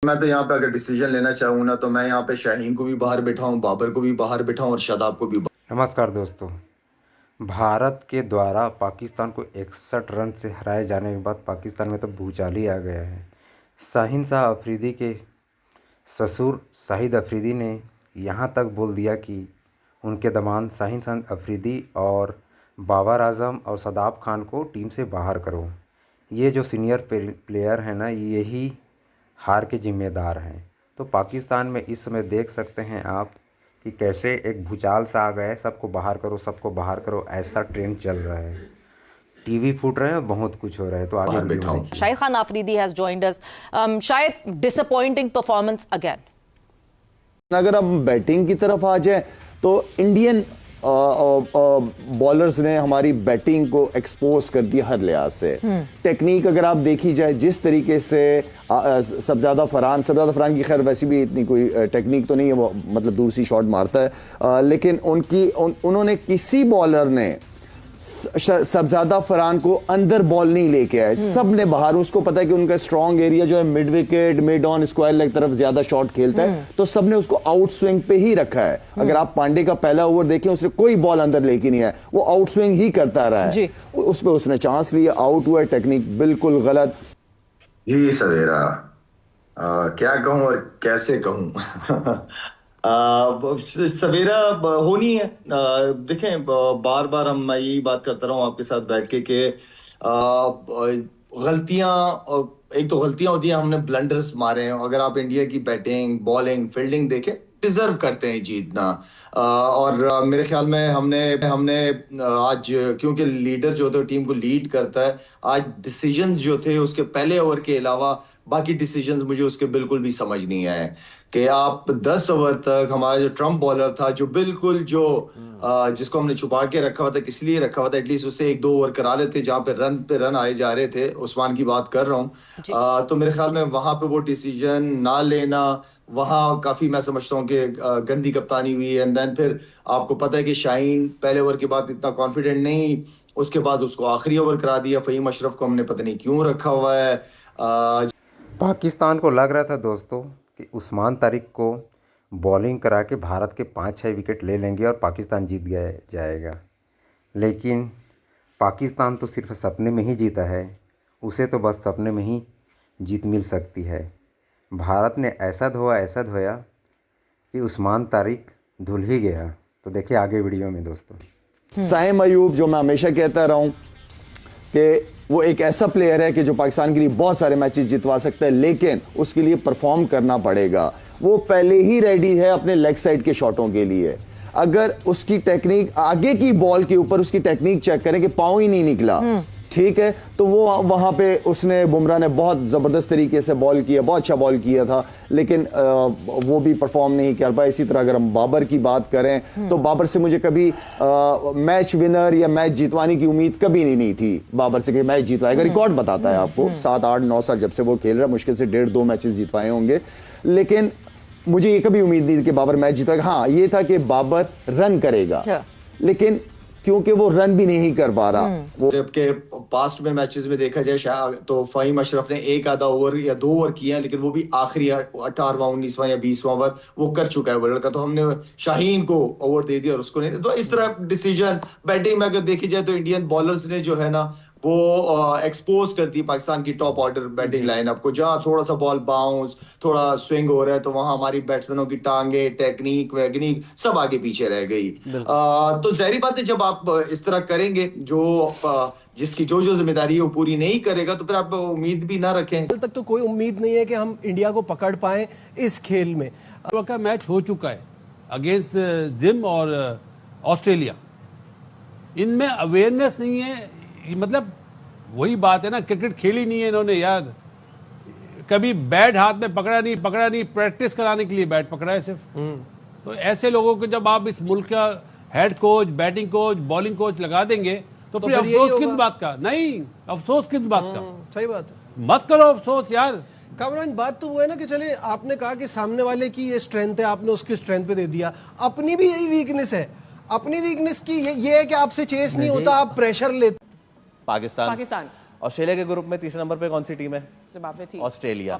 मैं तो यहाँ पे अगर डिसीजन लेना चाहूँ ना, तो मैं यहाँ पे शाहीन को भी बाहर बिठाऊं, बाबर को भी बाहर बिठाऊं और शादाब को भी। नमस्कार दोस्तों। भारत के द्वारा पाकिस्तान को 61 रन से हराए जाने के बाद पाकिस्तान में तो भूचाल ही आ गया है। शाहीन शाह अफरीदी के ससुर शाहिद अफरीदी ने यहाँ तक बोल दिया कि उनके दामाद शाहीन शाह अफरीदी और बाबर आजम और शादाब खान को टीम से बाहर करो। ये जो सीनियर प्लेयर हैं ना, यही हार के ज़िम्मेदार हैं। तो पाकिस्तान में इस समय देख सकते हैं आप कि कैसे एक भूचाल सा आ गया है, सबको बाहर करो ऐसा ट्रेंड चल रहा है। टीवी फूट रहे हैं, बहुत कुछ हो रहा है। तो आगे वीडियो में Shahid Khan Afridi has joined us. Shahid, disappointing performance again. अगर हम बैटिंग की तरफ आ जाए तो इंडियन बॉलर्स ने हमारी बैटिंग को एक्सपोज कर दिया हर लिहाज से। टेक्निक अगर आप देखी जाए जिस तरीके से सबजादा फरहान की खैर वैसी भी इतनी कोई टेक्निक तो नहीं है, वो मतलब दूर सी शॉट मारता है, लेकिन उन्होंने किसी बॉलर ने सबजादा फरहान को अंदर बॉल नहीं लेके आए, सब ने बाहर। उसको पता है कि उनका स्ट्रॉन्ग एरिया जो है mid wicket, mid on, square leg तरफ ज्यादा शॉट खेलता है, तो सबने उसको आउट स्विंग पे ही रखा है। अगर आप पांडे का पहला ओवर देखें, उसने कोई बॉल अंदर लेके नहीं आया, वो आउट स्विंग ही करता रहा है। उस पर उसने चांस लिया, आउट हुआ। टेक्निक बिल्कुल गलत। जी सवेरा, क्या कहूँ और कैसे कहूँ। सवेरा होनी है। देखें, बार बार मैं यही बात करता रहा हूँ आपके साथ बैठ के कि गलतियां, एक तो गलतियां होती हैं, हमने ब्लंडर्स मारे हैं। अगर आप इंडिया की बैटिंग, बॉलिंग, फील्डिंग देखें, डिजर्व करते हैं जीतना। और मेरे ख्याल में हमने आज, क्योंकि लीडर जो थे टीम को लीड करता है, आज डिसीजंस जो थे उसके पहले ओवर के अलावा बाकी डिसीजंस मुझे उसके बिल्कुल भी समझ नहीं आए। कि आप 10 ओवर तक, हमारा जो ट्रम्प बॉलर था, जो बिल्कुल जो जिसको हमने छुपा के रखा हुआ था, किस लिए रखा हुआ था, एटलीस्ट उसे 1-2 ओवर करा लेते जहां पे रन आए जा रहे थे। उस्मान की बात कर रहा हूँ। तो मेरे ख्याल में वहां पे वो डिसीजन ना लेना, वहां काफी मैं समझता हूँ कि गंदी कप्तानी हुई। एंड देन फिर आपको पता है कि शाहीन पहले ओवर के बाद इतना कॉन्फिडेंट नहीं, उसके बाद उसको आखिरी ओवर करा दिया। फहीम अशरफ को हमने पता नहीं क्यों रखा हुआ है। पाकिस्तान को लग रहा था दोस्तों कि उस्मान तारिक को बॉलिंग करा के भारत के 5-6 विकेट ले लेंगे और पाकिस्तान जीत गया जाएगा। लेकिन पाकिस्तान तो सिर्फ सपने में ही जीता है, उसे तो बस सपने में ही जीत मिल सकती है। भारत ने ऐसा धोया कि उस्मान तारिक धुल ही गया। तो देखिए आगे वीडियो में दोस्तों। साइम अयूब, जो मैं हमेशा कहता रहा हूं कि वो एक ऐसा प्लेयर है कि जो पाकिस्तान के लिए बहुत सारे मैचेस जितवा सकता है, लेकिन उसके लिए परफॉर्म करना पड़ेगा। वो पहले ही रेडी है अपने लेग साइड के शॉटों के लिए। अगर उसकी टेक्निक, आगे की बॉल के ऊपर उसकी टेक्निक चेक करें कि पांव ही नहीं निकला, ठीक है, तो वो वहां पे उसने, बुमराह ने बहुत जबरदस्त तरीके से बॉल किया, बहुत अच्छा बॉल किया था, लेकिन वो भी परफॉर्म नहीं कर पाया। इसी तरह अगर हम बाबर की बात करें तो बाबर से मुझे कभी मैच विनर या मैच जितवाने की उम्मीद कभी नहीं थी बाबर से कि मैच जितवाएगा। रिकॉर्ड बताता है आपको, 7-8-9 साल जब से वो खेल रहा है, मुश्किल से 1.5-2 मैचेस जितवाए होंगे, लेकिन मुझे ये कभी उम्मीद नहीं थी कि बाबर मैच जीतेगा। हाँ, ये था कि बाबर रन करेगा, लेकिन क्योंकि वो रन भी नहीं कर पा रहा। वो जबकि पास्ट में मैचेस में देखा जाए तो फहीम अशरफ ने 1 आधा ओवर या 2 ओवर किया है, लेकिन वो भी आखिरी 18वां, 19वां या 20वां ओवर वो कर चुका है वो लड़का। तो हमने शाहीन को ओवर दे दिया और उसको नहीं। तो इस तरह डिसीजन बैटिंग में अगर देखी जाए तो इंडियन बॉलर्स ने जो है ना वो एक्सपोज कर दी पाकिस्तान की टॉप ऑर्डर बैटिंग लाइनअप को। जहां थोड़ा सा बॉल बाउंस, थोड़ा स्विंग हो रहा है, तो वहां हमारी बैट्समैनों की टांगे, टेक्निक वैगनिक सब आगे पीछे रह गई। तो जाहिर बात है, जब आप इस तरह करेंगे, जो जिसकी जो जिम्मेदारी है वो पूरी नहीं करेगा, तो फिर आप उम्मीद भी ना रखें। कल तक तो कोई उम्मीद नहीं है कि हम इंडिया को पकड़ पाए इस खेल में। का मैच हो चुका है अगेंस्ट जिम और ऑस्ट्रेलिया। इनमें अवेयरनेस नहीं है, मतलब वही बात है ना, क्रिकेट खेली नहीं है इन्होंने यार। कभी बैट हाथ में पकड़ा नहीं, प्रैक्टिस कराने के लिए बैट पकड़ा है सिर्फ। तो ऐसे लोगों को जब आप इस मुल्क का head coach, batting coach, bowling coach लगा देंगे तो फिर अफसोस किस बात का? नहीं, अफसोस किस बात का? सही बात है, मत करो अफसोस यार। कामरान, बात तो वो है ना कि चले, आपने कहा कि सामने वाले की ये स्ट्रेंथ है, आपने उसकी स्ट्रेंथ पे दे दिया। अपनी भी यही वीकनेस है। अपनी वीकनेस की ये है कि आपसे चेस नहीं होता, आप प्रेशर लेते। पाकिस्तान ऑस्ट्रेलिया के ग्रुप में तीसरे नंबर पे कौन सी टीम है? जिम्बाब्वे थी। ऑस्ट्रेलिया।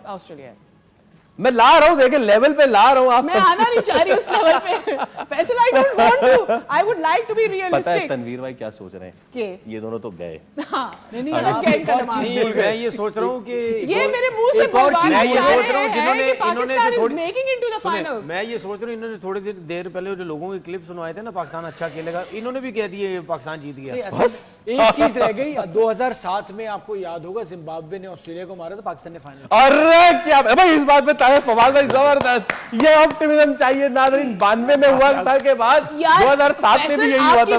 मैं ला रहा हूँ, देखे लेवल पे ला रहा हूँ आप। मैं आना नहीं चाह रही उस लेवल पे। Faisal, I don't want to. I would like to be realistic. पता है तनवीर भाई क्या सोच रहे हैं कि ये दोनों तो गए। हाँ, नहीं आप क्या इनका दिमाग? मैं ये सोच रहा हूँ कि ये मेरे मुंह से एक और चीज बोलवाना ये चाह सोच रहे रहा हूँ हैं जिन्होंने कि पाकिस्तान is थोड़ी making it to the सुनिए, finals. मैं ये सोच रहा हूँ इन्होंने थोड़ी देर पहले जो लोगों के क्लिप सुनवाए थे ना, पाकिस्तान अच्छा खेलेगा, इन्होंने भी कह दिए पाकिस्तान जीत गया। बस एक चीज रह गई, 2007 में आपको याद होगा जिम्बाब्वे ने ऑस्ट्रेलिया को मारा था, पाकिस्तान ने फाइनल। अरे क्या भाई, इस बात में तारीफ फवाद भाई जबरदस्त, ये ऑप्टिमिज्म चाहिए नाज़रीन। 92 में हुआ था के बाद 2007 में भी यही हुआ था,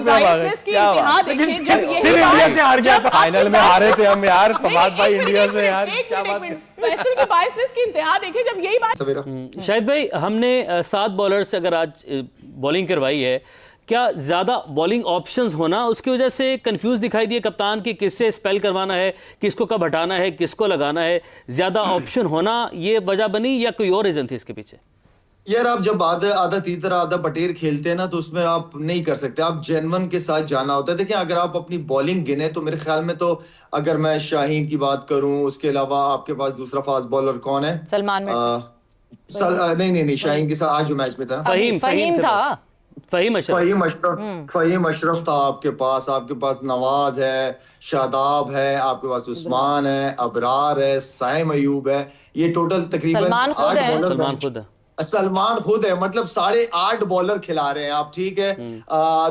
क्या बात, लेकिन फिर इंडिया से हार गया था, फाइनल में हारे थे हम यार, फवाद भाई इंडिया से यार, क्या बात है। फैसल की बायसनेस की इंतहा देखिए जब यही बात। शाहिद भाई, हमने 7 बॉलर से अगर आज बॉलिंग करवाई है, क्या ज़्यादा बॉलिंग ऑप्शंस होना उसकी वजह से कंफ्यूज दिखाई दिए कप्तान की, किससे स्पेल करवाना है, किसको कब हटाना है, किसको लगाना है, ज़्यादा ऑप्शन होना ये वजह बनी या कोई और रीज़न थी इसके पीछे? यार आप जब आधा तीतर आधा बटेर खेलते हैं ना, तो उसमें आप नहीं कर सकते, आप जेनवन के साथ जाना होता है। देखिए अगर आप अपनी बॉलिंग गिने तो मेरे ख्याल में तो अगर मैं शाहीन की बात करूं, उसके अलावा आपके पास दूसरा फास्ट बॉलर कौन है? सलमान नहीं, शाहीन के साथ आज जो मैच में था फहीम अशरफ था आपके पास नवाज है, शादाब है, आपके पास उस्मान है, अबरार है, साइम अयूब है, ये टोटल तकरीबन 8 बॉलर। सलमान खुद है, मतलब 8.5 बॉलर खिला रहे हैं आप, ठीक है।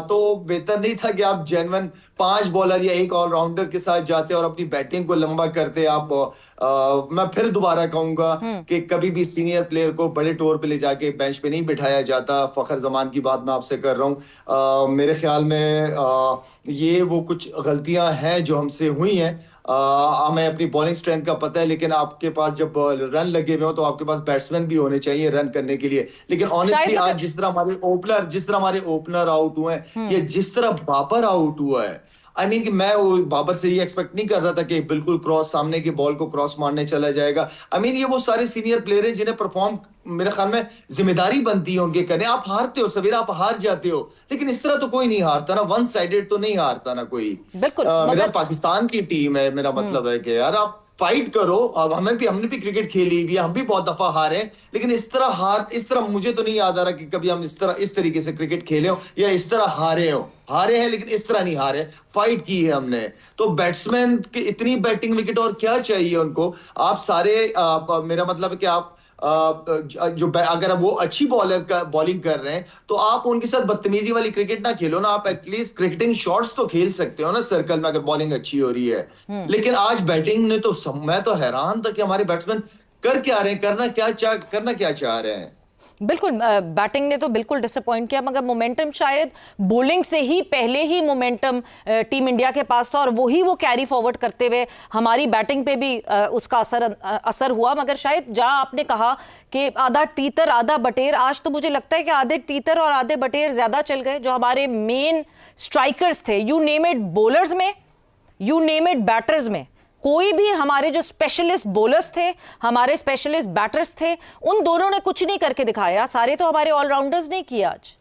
तो बेहतर नहीं था कि आप जेन्युइन 5 बॉलर या एक ऑलराउंडर के साथ जाते और अपनी बैटिंग को लंबा करते आप। मैं फिर दोबारा कहूंगा कि कभी भी सीनियर प्लेयर को बड़े टूर पे ले जाके बेंच पे नहीं बिठाया जाता। फखर जमान की बात मैं आपसे कर रहा हूँ। मेरे ख्याल में ये वो कुछ गलतियां हैं जो हमसे हुई हैं। हमें अपनी बॉलिंग स्ट्रेंथ का पता है, लेकिन आपके पास जब रन लगे हुए हो तो आपके पास बैट्समैन भी होने चाहिए रन करने के लिए। लेकिन ऑनेस्टली आज जिस तरह हमारे ओपनर आउट हुए हैं, या जिस तरह बाबर आउट हुआ है, आई मीन कि मैं वो बाबर से ये एक्सपेक्ट नहीं कर रहा था कि बिल्कुल क्रॉस सामने की बॉल को क्रॉस मारने चला जाएगा। आई मीन ये वो सारे सीनियर प्लेयर हैं जिन्हें परफॉर्म मेरे ख्याल में जिम्मेदारी बनती है उनके करने। आप हारते हो सवेरा, आप हार जाते हो, लेकिन इस तरह तो कोई नहीं हारता ना, वन साइडेड तो नहीं हारता ना कोई। बिल्कुल मेरा पाकिस्तान की टीम है, मेरा मतलब है कि यार आप फाइट करो। अब हमने भी क्रिकेट खेली हुई है, हम भी बहुत दफा हारे, लेकिन इस तरह मुझे तो नहीं याद आ रहा कि कभी हम इस तरीके से क्रिकेट खेले हो या इस तरह हारे हैं, लेकिन इस तरह नहीं हारे, फाइट की है हमने। तो बैट्समैन की इतनी बैटिंग विकेट और क्या चाहिए उनको? आप सारे मेरा मतलब है कि आप अगर वो अच्छी बॉलिंग कर रहे हैं तो आप उनके साथ बदतमीजी वाली क्रिकेट ना खेलो ना, आप एटलीस्ट क्रिकेटिंग शॉट्स तो खेल सकते हो ना सर्कल में, अगर बॉलिंग अच्छी हो रही है। लेकिन आज बैटिंग ने तो मैं तो हैरान था कि हमारे बैट्समैन कर क्या रहे हैं, करना क्या चाह रहे हैं। बिल्कुल बैटिंग ने तो बिल्कुल डिसअपॉइंट किया, मगर मोमेंटम शायद बॉलिंग से ही पहले ही मोमेंटम टीम इंडिया के पास था और वो कैरी फॉरवर्ड करते हुए हमारी बैटिंग पे भी उसका असर हुआ। मगर शायद जहां आपने कहा कि आधा तीतर आधा बटेर, आज तो मुझे लगता है कि आधे तीतर और आधे बटेर ज्यादा चल गए। जो हमारे मेन स्ट्राइकर्स थे, यू नेम इट बॉलर्स में, यू नेम इट बैटर्स में, कोई भी हमारे जो स्पेशलिस्ट बॉलर्स थे, हमारे स्पेशलिस्ट बैटर्स थे, उन दोनों ने कुछ नहीं करके दिखाया। सारे तो हमारे ऑलराउंडर्स ने किया आज।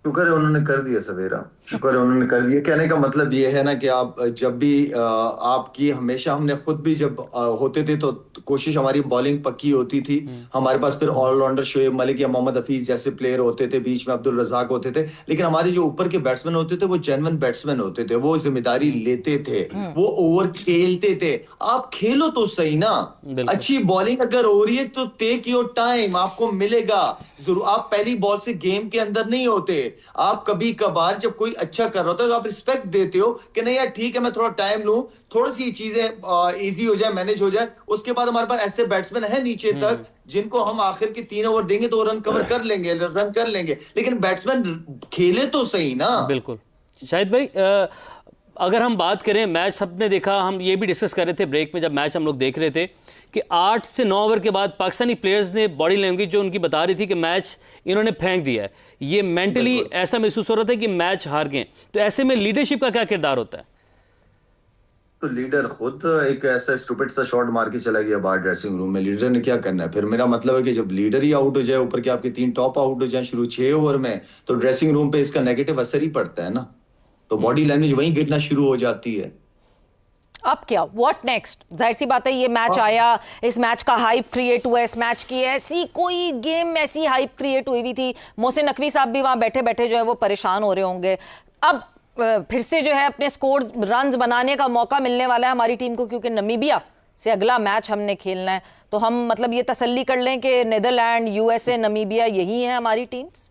शुक्र है उन्होंने कर दिया सवेरा, शुक्र है उन्होंने कर दिया। कहने का मतलब ये है ना कि आप जब भी आपकी हमेशा, हमने खुद भी जब होते थे तो कोशिश हमारी बॉलिंग पक्की होती थी। हमारे पास फिर ऑलराउंडर शोएब मलिक या मोहम्मद हफीज जैसे प्लेयर होते थे, बीच में अब्दुल रज़ाक होते थे, लेकिन हमारे जो ऊपर के बैट्समैन होते थे वो जेन्युइन बैट्समैन होते थे, वो जिम्मेदारी लेते थे, वो ओवर खेलते थे। आप खेलो तो सही ना, अच्छी बॉलिंग अगर हो रही है तो टेक योर टाइम, आपको मिलेगा जरूर। आप पहली बॉल से गेम के अंदर नहीं होते, आप कभी कभार जब कोई अच्छा कर रहा होता है तो आप रिस्पेक्ट देते हो कि नहीं यार ठीक है, मैं थोड़ा टाइम लूं, थोड़ी सी चीजें इजी हो जाए, मैनेज हो जाए। उसके बाद हमारे पास ऐसे बैट्समैन है नीचे तक जिनको हम आखिर के 3 ओवर देंगे तो रन कवर कर लेंगे, रन कर लेंगे, लेकिन बैट्समैन खेले तो सही ना। बिल्कुल शाहिद भाई, अगर हम बात करें मैच, सबने देखा, हम ये भी डिस्कस कर रहे थे ब्रेक में जब मैच हम लोग देख रहे थे कि 8 से 9 ओवर के बाद पाकिस्तानी प्लेयर्स ने बॉडी लैंग्वेज जो उनकी बता रही थी कि मैच इन्होंने फेंक दिया है, ये मेंटली ऐसा महसूस हो रहा था कि मैच हार गए। तो ऐसे में लीडरशिप का क्या किरदार होता है? तो लीडर खुद एक ऐसा स्टूपिड सा शॉट मार के चला गया बाहर ड्रेसिंग रूम में, लीडर ने क्या करना है फिर? मेरा मतलब है कि जब लीडर ही आउट हो जाए, ऊपर के आपके 3 टॉप आउट हो जाए शुरू 6 ओवर में, तो ड्रेसिंग रूम पे इसका नेगेटिव असर ही पड़ता है ना, तो बॉडी लैंग्वेज वहीं गिरना शुरू हो जाती है। अब क्या, व्हाट नेक्स्ट? जाहिर सी बात है, ये मैच आया, इस मैच का हाइप क्रिएट हुआ, इस मैच की ऐसी कोई गेम ऐसी हाइप क्रिएट हुई भी थी, मोहसिन नकवी साहब भी वहां बैठे बैठे जो है वो परेशान हो रहे होंगे। अब फिर से जो है अपने स्कोर रन्स बनाने का मौका मिलने वाला है हमारी टीम को, क्योंकि नमीबिया से अगला मैच हमने खेलना है। तो हम मतलब ये तसल्ली कर लें कि नीदरलैंड, यूएसए, नमीबिया यही है हमारी टीम्स।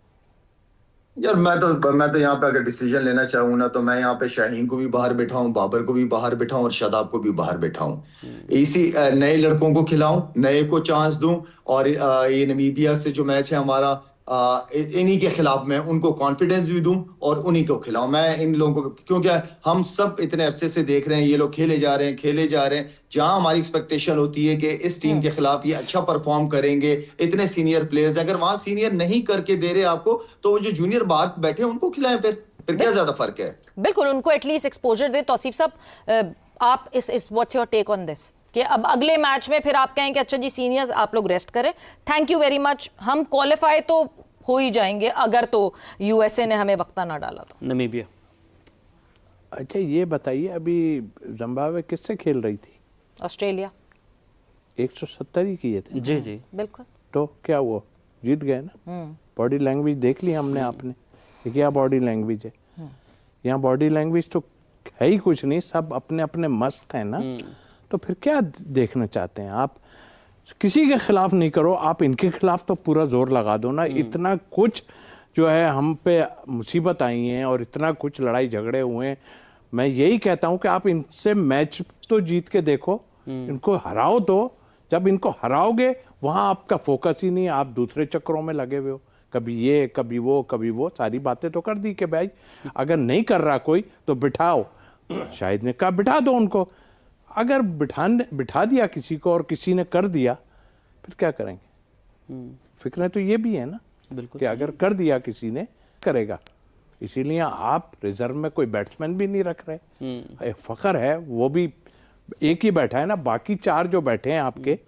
यार मैं तो यहाँ पे अगर डिसीजन लेना चाहूँ ना, तो मैं यहाँ पे शाहीन को भी बाहर बैठाऊं, बाबर को भी बाहर बैठाऊं और शादाब को भी बाहर बैठाऊं। इसी नए लड़कों को खिलाऊं, नए को चांस दूं, और ये नमीबिया से जो मैच है हमारा, इन्हीं के खिलाफ मैं उनको कॉन्फिडेंस भी दूं और उन्हीं को खिलाऊं। मैं इन लोगों को, क्योंकि हम सब इतने अरसे से देख रहे हैं, ये लोग खेले जा रहे हैं। जहां हमारी एक्सपेक्टेशन होती है कि इस टीम के खिलाफ ये अच्छा परफॉर्म करेंगे, इतने सीनियर प्लेयर्स, अगर वहां सीनियर नहीं करके दे रहे आपको, तो वो जो जूनियर बाहर बैठे उनको खिलाएं। फिर क्या ज्यादा फर्क है? बिल्कुल, उनको एटलीस्ट एक्सपोजर दे। तौसीफ साहब, आप इस what's your take on this कि अब अगले मैच में फिर आप कहें कि अच्छा जी सीनियर्स आप लोग रेस्ट करें, थैंक यू वेरी मच, हम क्वालिफाई तो हो ही जाएंगे अगर तो यूएसए ने हमें वक्ता ना डाला तो। नमीबिया। अच्छा ये बताइए, अभी जिम्बाब्वे किससे खेल रही थी? ऑस्ट्रेलिया। 170 ही किए थे। जी जी बिल्कुल। तो क्या वो जीत गए ना? बॉडी लैंग्वेज देख ली हमने, आपने कि क्या बॉडी लैंग्वेज है। यहाँ बॉडी लैंग्वेज तो है ही कुछ नहीं, सब अपने अपने मस्त है ना। तो फिर क्या देखना चाहते हैं आप? किसी के खिलाफ नहीं करो, आप इनके खिलाफ तो पूरा जोर लगा दो ना। इतना कुछ जो है हम पे मुसीबत आई हैं और इतना कुछ लड़ाई झगड़े हुए हैं। मैं यही कहता हूं कि आप इनसे मैच तो जीत के देखो, इनको हराओ। तो जब इनको हराओगे वहां आपका फोकस ही नहीं, आप दूसरे चक्रों में लगे हुए हो, कभी ये कभी वो सारी बातें तो कर दी कि भाई अगर नहीं कर रहा कोई तो बिठाओ। शायद ने कहा बिठा दो उनको। अगर बिठा दिया किसी को और किसी ने कर दिया, फिर क्या करेंगे? फिक्र तो ये भी है ना, बिल्कुल, कि अगर कर दिया किसी ने, करेगा। इसीलिए आप रिजर्व में कोई बैट्समैन भी नहीं रख रहे। फखर है, वो भी एक ही बैठा है ना, बाकी 4 जो बैठे हैं आपके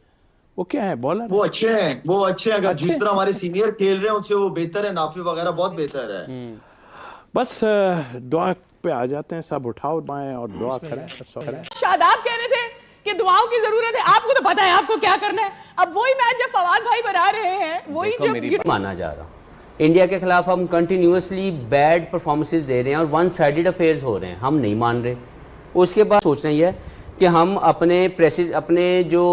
वो क्या है? बॉलर। वो अच्छे हैं। अगर जिस तरह हमारे सीनियर खेल रहे हैं उनसे वो बेहतर है। नाफी वगैरह बहुत बेहतर है। बस दुआ पे आ जाते हैं सब, उठाओ बाएं और दुआ करें। शादाब कह रहे थे कि दुआओं की जरूरत है, आपको तो पता है आपको क्या करना है। अब वही मैच जब फवाद भाई बना रहे हैं, वही जब माना जा रहा, इंडिया के खिलाफ हम कंटिन्यूअसली बैड परफॉर्मेंसेस दे रहे हैं और वन साइडेड अफेयर्स हो रहे हैं, हम नहीं मान रहे। उसके बाद सोचना ये है कि हम अपने जो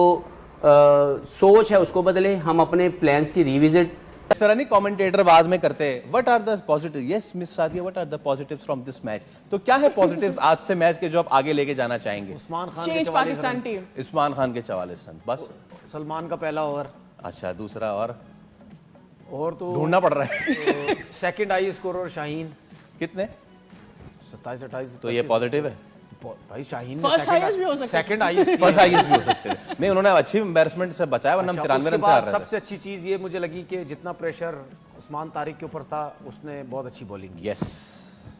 सोच है उसको बदले, हम अपने प्लान्स की रिविजिट। इस तरह नहीं कमेंटेटर बाद में करते हैं। What are the positive? Yes miss Sadia, what are the positives from this match? तो क्या है पॉजिटिव्स आज से मैच के जो आप आगे लेके जाना चाहेंगे? उस्मान खान के पाकिस्तान टीम, उस्मान खान के 44 रन बस। सलमान का पहला ओवर। अच्छा, दूसरा और तो ढूंढना पड़ रहा है। Second high scorer Shaheen. कितने? 27-28। तो ये पॉजिटिव है भाई। शाहीन फर्स्ट हाईएस्ट भी हो सकता है, सेकंड हाईएस्ट भी हो सकते हैं। नहीं, उन्होंने अच्छी एम्बैरसमेंट से बचाया, वरना हम 93 रन से हार रहे थे। सबसे अच्छी चीज ये मुझे लगी कि जितना प्रेशर उस्मान तारिक के ऊपर था, उसने बहुत अच्छी बॉलिंग की। यस,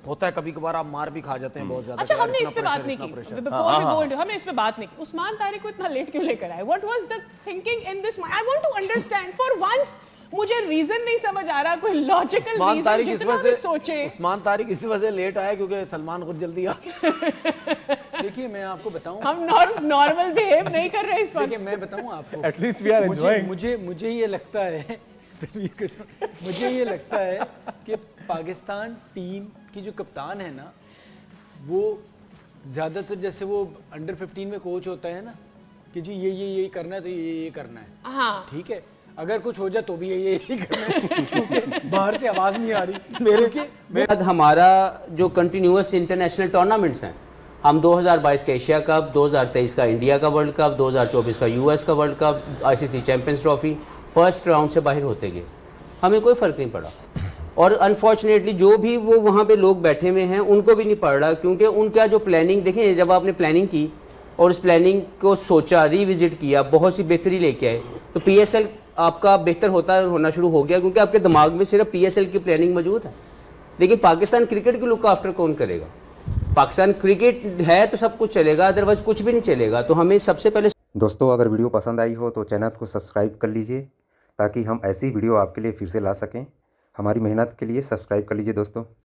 होता है कभी कभार आप मार भी खा जाते हैं बहुत ज्यादा। अच्छा, हमने इस पे बात नहीं की, बिफोर वी गो इनटू, हमने इस पे बात नहीं की। उस्मान तारिक को इतना लेट क्यों लेकर आए? What was the thinking in this? I want to understand for once. मुझे रीजन नहीं समझ आ रहा, कोई लॉजिकल रीजन जितना भी सोचे। उस्मान तारिक इसी वजह से लेट आया क्योंकि सलमान खुद जल्दी आ गया। देखिए मैं आपको बताऊं, हम नॉर्मल बिहेव नहीं कर रहे इस वक्त। देखिए मैं बताऊं आपको, एटलीस्ट वी आर एंजॉयिंग। मुझे ये लगता है मुझे ये लगता है कि पाकिस्तान टीम की जो कप्तान है ना, वो ज्यादातर जैसे वो अंडर 15 में कोच होता है ना कि जी ये करना है तो ये करना है। हाँ ठीक है, अगर कुछ हो जाए तो भी यही करना है क्योंकि बाहर से आवाज नहीं आ रही मेरे। हमारा जो कंटिन्यूअस इंटरनेशनल टूर्नामेंट्स हैं, हम 2022 का एशिया कप, 2023 का इंडिया का वर्ल्ड कप, 2024 का यूएस का world cup, ICC champions trophy, first round से बाहर होते गए, हमें कोई फर्क नहीं पड़ा। और अनफॉर्चुनेटली जो भी वो वहाँ पे लोग बैठे हुए हैं उनको भी नहीं पड़ रहा, क्योंकि उनका जो प्लानिंग देखें, जब आपने प्लानिंग की और उस प्लानिंग को सोचा, रिविजिट किया, बहुत सी बेहतरी लेके आए, तो पीएसएल आपका बेहतर होना शुरू हो गया, क्योंकि आपके दिमाग में सिर्फ पीएसएल की प्लानिंग मौजूद है। लेकिन पाकिस्तान क्रिकेट की लुक आफ्टर कौन करेगा? पाकिस्तान क्रिकेट है तो सब कुछ चलेगा, अदरवाइज कुछ भी नहीं चलेगा। तो हमें सबसे पहले दोस्तों, अगर वीडियो पसंद आई हो तो चैनल को सब्सक्राइब कर लीजिए, ताकि हम ऐसी वीडियो आपके लिए फिर से ला सकें। हमारी मेहनत के लिए सब्सक्राइब कर लीजिए दोस्तों।